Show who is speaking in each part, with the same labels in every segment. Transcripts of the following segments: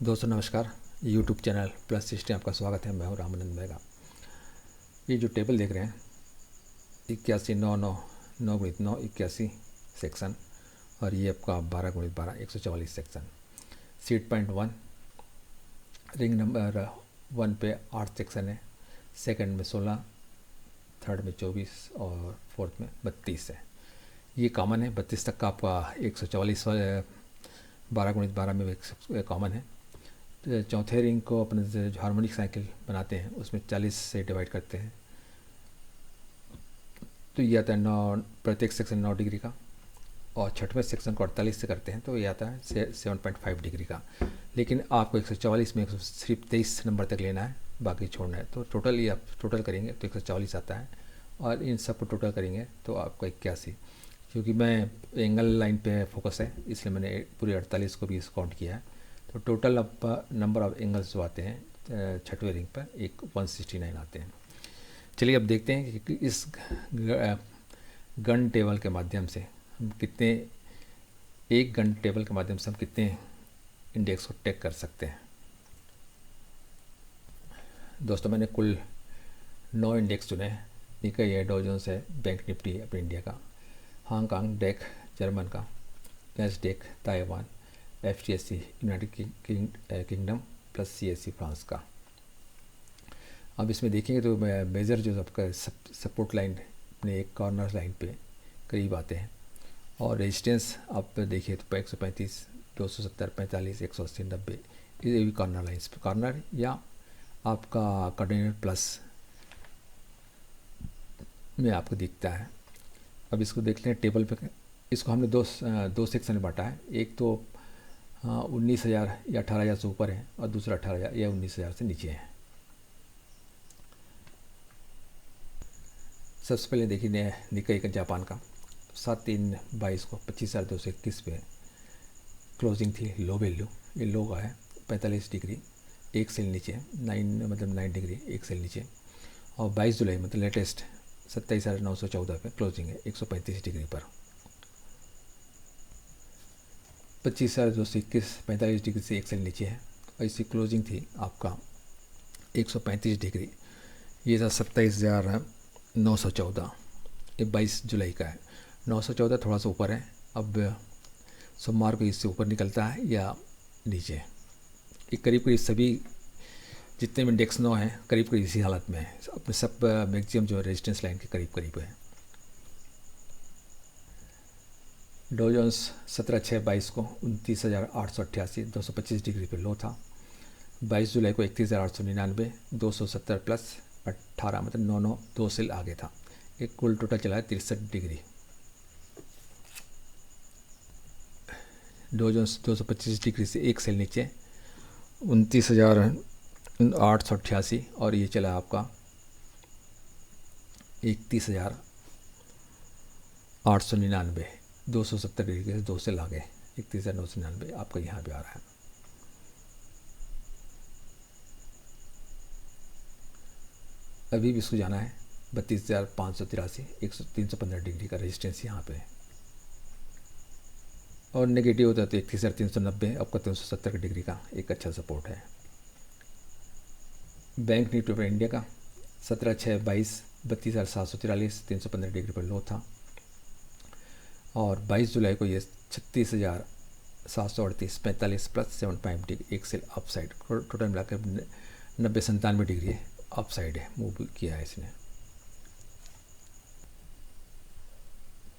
Speaker 1: दोस्तों नमस्कार। YouTube channel plus system आपका स्वागत है। मैं हूं रामानंद मेगा। ये जो टेबल देख रहे हैं 81 9 9 9 × 9 81 सेक्शन, और ये आपका 12 × 12 144 section. Seat point 1 ring number 1 पे 8 सेक्शन है, सेकंड में 16, थर्ड में 24 और फोर्थ में 32 है। ये कॉमन है, 32 तक का आपका 144 12 × 12 में कॉमन है। तो चौथे रिंग को अपने जो हार्मोनिक साइकिल बनाते हैं उसमें 40 से डिवाइड करते हैं, तो ये आता है 9, प्रत्येक सेक्शन 9 डिग्री का। और छठवें सेक्शन को 48 से करते हैं तो ये आता है 7.5 डिग्री का। लेकिन आपको 144 में सिर्फ 23 नंबर तक लेना है, बाकी छोड़ना है। तो टोटल ये आप टोटल करेंगे तो 144 आता है, और इन सब को टोटल करेंगे तो आपका 81। क्योंकि मैं एंगल लाइन पे फोकस है इसलिए मैंने पूरे 48 को भी काउंट किया है। तो टोटल अब नंबर ऑफ एंगल्स जो आते हैं छठवें रिंग पर 169 आते हैं। चलिए अब देखते हैं कि इस गन टेबल के माध्यम से हम कितने, एक गन टेबल के माध्यम से हम कितने इंडेक्स को टैग कर सकते हैं। दोस्तों मैंने कुल 9 इंडेक्स चुने हैं। निकाई है, डॉ जोन्स है, बैंक निफ्टी अपने इंडिया का, हांगकांग डेक जर्मन का, Nasdaq Taiwan, FTSE United kingdom plus CSE France का। अब इसमें देखेंगे तो मेजर जो आपका सपोर्ट लाइन अपने एक कॉर्नर लाइन पे करीब आते हैं, और रेजिस्टेंस आप देखिए तो 135, 270, 45, 180, 90 ये भी कॉर्नर लाइन्स पे, कॉर्नर या आपका कोऑर्डिनेट प्लस में आपको दिखता है। अब इसको देख लें टेबल पे। इसको हमने दो सेक्शन में बांटा है। एक तो 19,000 या 18,000 से ऊपर है, और दूसरा 18,000 या 19,000 से नीचे है। सबसे पहले देखिए निकाई का जापान का 7/3/22 को 25,221 पे क्लोजिंग थी, लो वैल्यू। ये लो का है 45 डिग्री, एक सेल नीचे, 9 डिग्री एक सेल नीचे। और 22 जुलाई मतलब लेटेस्ट 27,914 पे क्लोजिंग है 135 डिग्री पर। 25,221 45 डिग्री से एक सेल नीचे है, और इसकी क्लोजिंग थी आपका 135 डिग्री। ये था 27,914। ये 22 जुलाई का है। 914 थोड़ा सा ऊपर है। अब सोमवार को इससे ऊपर निकलता है या नीचे। ये करीब करीब सभी जितने भी इंडेक्स 9 हैं करीब करीब इसी हालत में है। अपने सब मैक्सिमम जो रेजिस्टेंस लाइन के करीब करीब है। डॉ जोन्स 17/6/22 को 29,888 225 डिग्री पे लो था। 22 जुलाई को 31,899 270 प्लस 18 मतलब 9 2 सेल आगे था। एक कुल टोटल चला है 63 डिग्री। डॉ जोन्स 225 डिग्री से एक सेल नीचे 29,888, और ये चला आपका 31,899 270 डिग्री से 2 सेल आगे 31,999 आपका यहाँ पे आ रहा है। अभी भी इसको जाना है 32,583 315 डिग्री का रेजिस्टेंस यहाँ पे है, और नेगेटिव होता है तो 31,390 आपका 370 डिग्री का एक अच्छा सपोर्ट है। बैंक निफ्टी पर इंडिया का 17/6/22 32,743 315 डिग्री पर लो था, और 22 जुलाई को ये 36,738 45 प्लस 75 डिग्री एक सेल अप साइड, टोटल मिलाकर 90-97 डिग्री अप साइड है, मूव किया है इसने।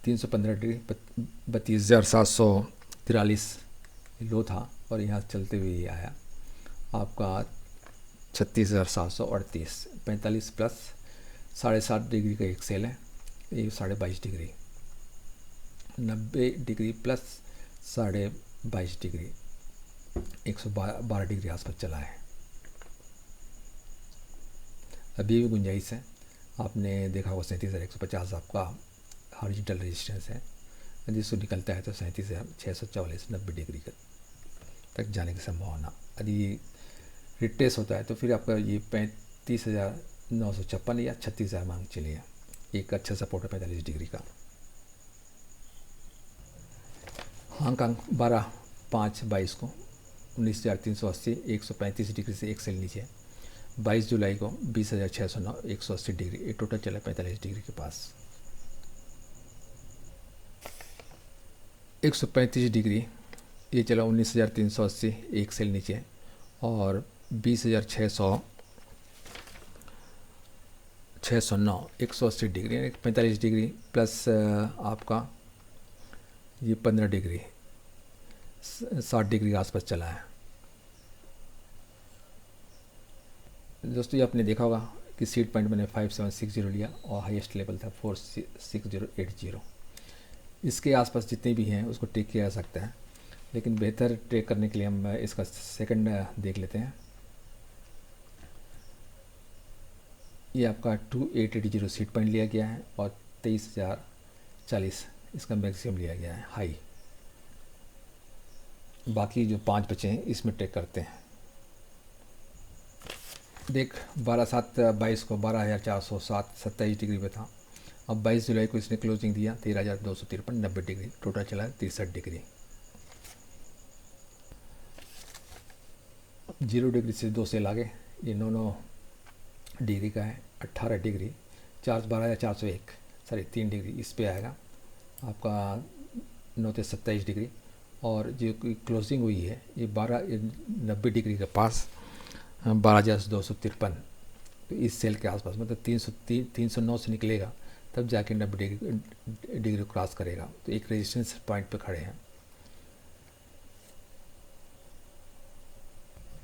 Speaker 1: 315 डिग्री 32,743 लो था, और यहाँ चलते हुए ये आया आपका 36,738 45 प्लस 7.5 डिग्री का एक सेल है, ये 22.5 degree 90 degree plus 22.5 degree 112 degree आसपास चला है। अभी भी गुंजाइश है। आपने देखा होगा 37,150 आपका हॉरिजॉन्टल रेजिस्टेंस है, जिसको निकलता है तो 37,644 90 डिग्री तक जाने की संभावना। यदि रिट्रेस होता है तो फिर आपका ये 35,956 या 36,000 मांग चलिए, एक अच्छा सपोर्ट है 45 डिग्री का। हांगकांग 12/5/22 को 19,380 135 डिग्री से 1 सेल नीचे। 22 जुलाई को 20,609 180 डिग्री, ये टोटल चला 45 डिग्री के पास। 135 डिग्री ये चला 19,380 1 सेल नीचे, और 20,609 180 डिग्री, 45 डिग्री प्लस आपका ये 15 डिग्री 60 डिग्री के आसपास चला है। दोस्तों ये आपने देखा होगा कि सीड पॉइंट मैंने 5760 लिया और हाईएस्ट लेवल था 46080। इसके आसपास जितने भी हैं उसको ट्रेक किया जा सकता है, लेकिन बेहतर ट्रेक करने के लिए हम इसका सेकंड देख लेते हैं। ये आपका 2880 सीड पॉइंट लिया गया है और 23,040 इसका मैक्सिमम लिया गया है हाई। बाकी जो 5 बचे हैं इसमें ट्रेक करते हैं। देख 12/7/22 को 12,407 27 डिग्री पे था। अब 22 जुलाई को इसने क्लोजिंग दिया 13,253 90 डिग्री, टोटल चला 63 डिग्री। 0 डिग्री से 2 सेल आगे, ये 9 डिग्री का है 18 डिग्री, चार्ज 12,401 सॉरी 3 डिग्री इस पे आएगा आपका 9 से 27 डिग्री। और जो क्लोजिंग हुई है ये 90 डिग्री के पास 12,253, तो इस सेल के आसपास, मतलब 309 से निकलेगा तब जाके 90 डिग्री क्रॉस करेगा। तो एक रेजिस्टेंस पॉइंट पे खड़े हैं।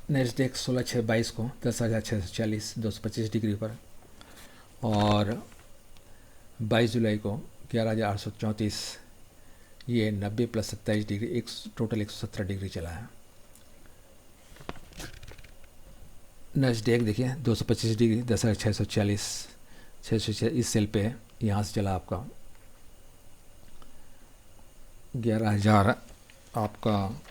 Speaker 1: नेक्स्ट डेक 16/6/22 को 10,640 225 डिग्री पर, और 22 जुलाई को 11,834 ये 90 + 27 डिग्री, एक टोटल 117 डिग्री चला है। नेक्स्ट डेक देखिए 225 डिग्री 10,640 606 इस सेल पे है, यहाँ से चला आपका 11,000 आपका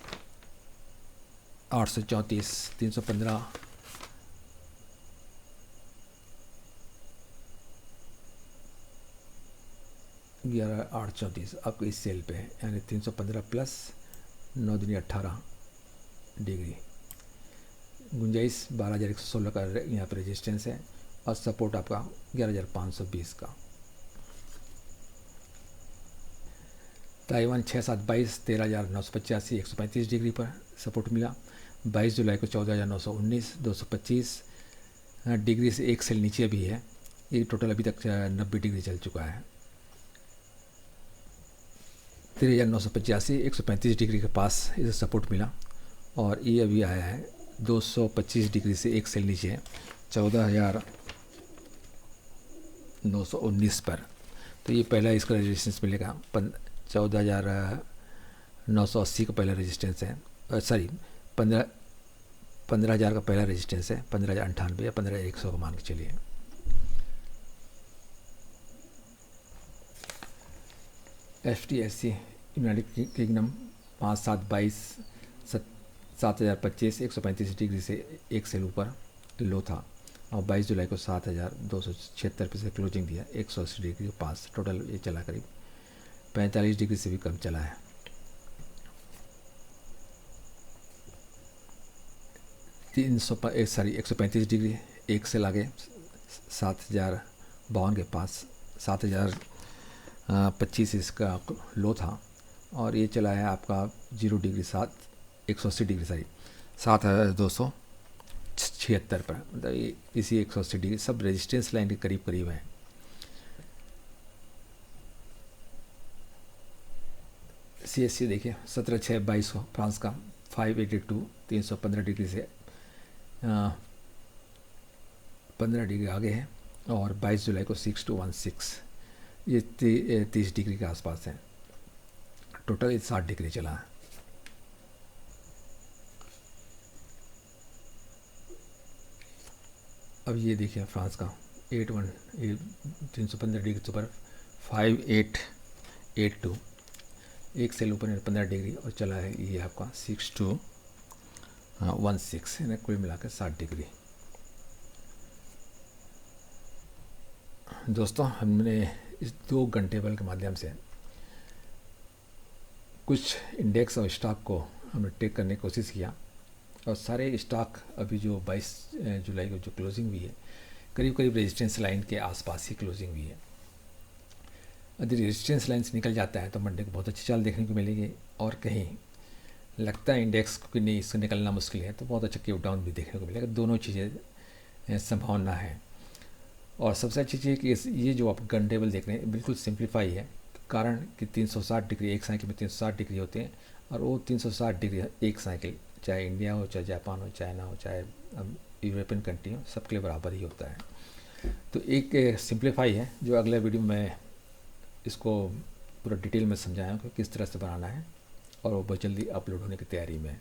Speaker 1: 834 315 11,834 आपको इस सेल पे है, यानी 315 प्लस 9 दूनी 18 डिग्री। गुंजाइश 12,116 का यहाँ पर रेजिस्टेंस है, और सपोर्ट आपका 11,520 का। ताइवान 6/7/22 13,985 135 डिग्री पर सपोर्ट मिला। 22 जुलाई को 14,919 225 डिग्री से 1 सेल नीचे भी है, ये टोटल अभी तक 90 डिग्री चल चुका है। 13,985 135 डिग्री के पास इसे सपोर्ट मिला, और ये अभी आया है 225 डिग्री से 1 सेल नीचे है 14,919 पर। तो ये पहला इसका रेजिस्टेंस मिलेगा 14,980 का पहला रेजिस्टेंस है, सॉरी 15,000 का पहला रेजिस्टेंस है, 15,098 या 15,100 का मान के चलिए। FTSE यूनाइटेड किंगडम 5/7/22 7,025 135 डिग्री से 1 सेल ऊपर लो था, और 22 जुलाई को 7,276 पे से क्लोजिंग दिया 180 डिग्री के पास। टोटल ये चला करीब 45 डिग्री से भी कम चला है। सॉरी 135 डिग्री 1 सेल आगे 7,052 के पास 7,025 इसका लो था, और ये चला है आपका 0 डिग्री 180 डिग्री सॉरी 7,276 पर, मतलब ये इसी 180 डिग्री सब रेजिस्टेंस लाइन के करीब करीब है। CSC देखिए 17/6/22 को फ्रांस का 582 315 डिग्री से 15 डिग्री आगे है, और 22 जुलाई को 6216 ये 30 डिग्री के आसपास है। टोटल 60 डिग्री चला है। अब ये देखिए फ्रांस का 81 ये 315 डिग्री के ऊपर 5882 1 सेल ऊपर 15 डिग्री, और चला है ये आपका 6216, यानी कुल मिलाकर 60 डिग्री। दोस्तों हमने इस 2 घंटे बल के माध्यम से कुछ इंडेक्स और स्टॉक को हमने ट्रेक करने की कोशिश किया, और सारे स्टॉक अभी जो 22 जुलाई को जो क्लोजिंग हुई है, करीब करीब रेजिस्टेंस लाइन के आसपास ही क्लोजिंग हुई है। यदि रेजिस्टेंस लाइन से निकल जाता है तो मंडे को बहुत अच्छी चाल देखने को मिलेगी, और कहीं लगता है इंडेक्स को कि नहीं इससे निकलना मुश्किल है तो बहुत अच्छा क्यू डाउन भी देखने को मिलेगा। दोनों चीज़ें संभावना है। और सबसे अच्छी चीज़ कि ये जो आप गन टेबल देख रहे हैं बिल्कुल सिंप्लीफाई है, कारण कि 360 डिग्री एक साइकिल में 360 डिग्री होते हैं, और वो 360 डिग्री एक साइकिल चाहे इंडिया हो, चाहे जापान हो, चाइना हो, चाहे यूरोपियन कंट्री हो, सबके लिए बराबर ही होता है। तो एक सिंप्लीफाई है जो अगले वीडियो में इसको पूरा डिटेल में समझाया कि किस तरह से बनाना है, और वो बहुत जल्दी अपलोड होने की तैयारी में है।